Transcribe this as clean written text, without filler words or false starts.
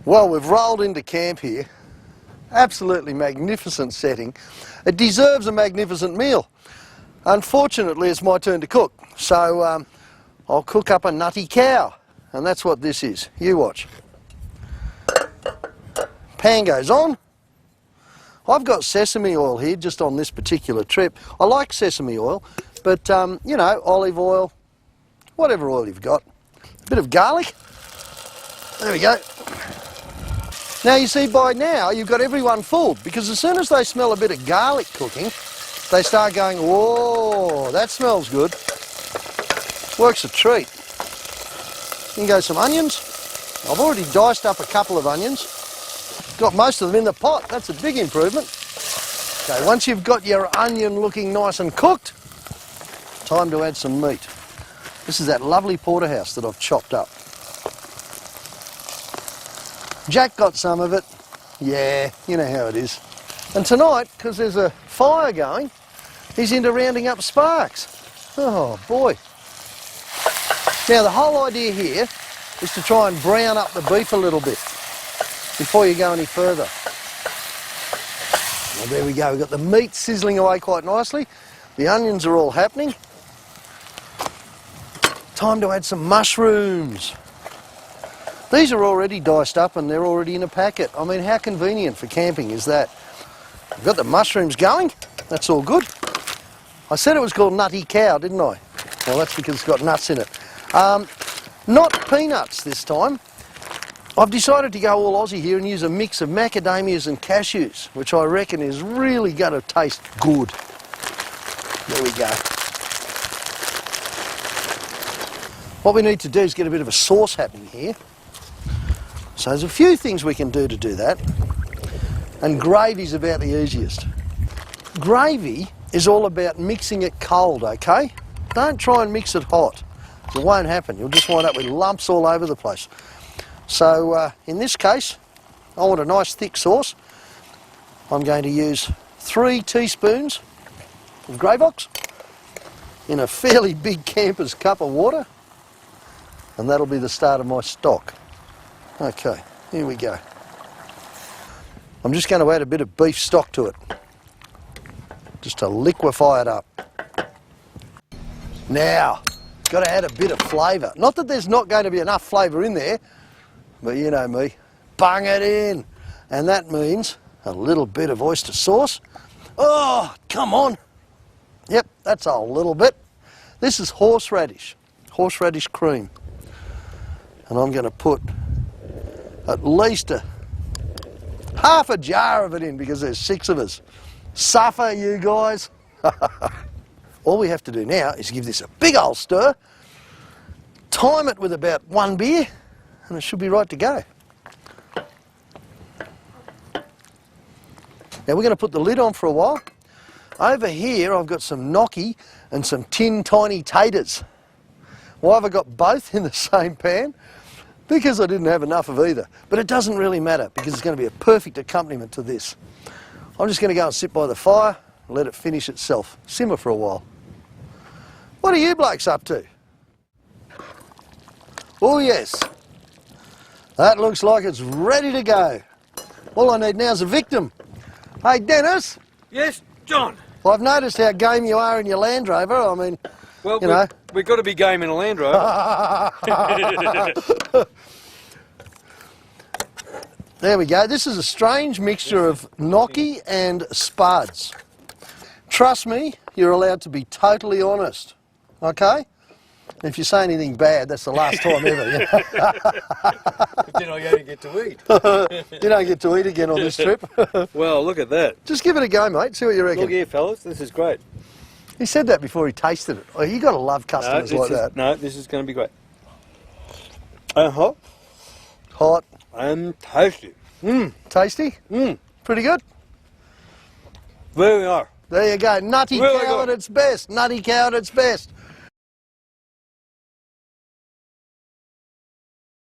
Well, we've rolled into camp here. Absolutely magnificent setting. It deserves a magnificent meal. Unfortunately, it's my turn to cook. So I'll cook up a nutty cow. And that's what this is. You watch. Pan goes on. I've got sesame oil here just on this particular trip. I like sesame oil, but you know, olive oil, whatever oil you've got. A bit of garlic. There we go. Now you see, by now you've got everyone fooled, because as soon as they smell a bit of garlic cooking, they start going, whoa, that smells good. Works a treat. You can go some onions. I've already diced up a couple of onions. Got most of them in the pot. That's a big improvement. Okay, once you've got your onion looking nice and cooked, time to add some meat. This is that lovely porterhouse that I've chopped up. Jack got some of it. Yeah, you know how it is. And tonight, because there's a fire going, he's into rounding up sparks. Oh boy. Now the whole idea here is to try and brown up the beef a little bit before you go any further. Well, there we go, we've got the meat sizzling away quite nicely. The onions are all happening. Time to add some mushrooms. These are already diced up and they're already in a packet. I mean, how convenient for camping is that? We've got the mushrooms going, that's all good. I said it was called Nutty Cow, didn't I? Well, that's because it's got nuts in it. Not peanuts this time. I've decided to go all Aussie here and use a mix of macadamias and cashews, which I reckon is really going to taste good. There we go. What we need to do is get a bit of a sauce happening here. So there's a few things we can do to do that, and gravy's about the easiest. Gravy is all about mixing it cold, okay? Don't try and mix it hot. It won't happen. You'll just wind up with lumps all over the place. So in this case, I want a nice thick sauce. I'm going to use 3 teaspoons of Gravox in a fairly big camper's cup of water, and that'll be the start of my stock. Okay, here we go. I'm just going to add a bit of beef stock to it, just to liquefy it up. Now, got to add a bit of flavour. Not that there's not going to be enough flavour in there, but you know me, bung it in. And that means a little bit of oyster sauce. Oh, come on. Yep, that's a little bit. This is horseradish cream. And I'm going to put at least half a jar of it in, because there's 6 of us. Suffer, you guys. All we have to do now is give this a big old stir, time it with about 1 beer, and it should be right to go. Now we're going to put the lid on for a while. Over here I've got some gnocchi and some tin tiny taters. Why have I got both in the same pan? Because I didn't have enough of either. But it doesn't really matter, because it's going to be a perfect accompaniment to this. I'm just going to go and sit by the fire and let it finish itself. Simmer for a while. What are you blokes up to? Oh yes. That looks like it's ready to go. All I need now is a victim. Hey Dennis. Yes, John. Well, I've noticed how game you are in your Land Rover. I mean, well, you know. We've got to be game in a Land Rover. There we go. This is a strange mixture of gnocchi and spuds. Trust me, you're allowed to be totally honest, okay? If you say anything bad, that's the last time ever. You know? Then I don't get to eat. You don't get to eat again on this trip. Well, look at that. Just give it a go, mate. See what you reckon. Look here, fellas. This is great. He said that before he tasted it. Oh, you got to love customers like that. No, this is going to be great. Hot. Hot. And tasty. Tasty? Pretty good? There we are. There you go. Nutty Really Cow good. at its best. Nutty Cow at its best.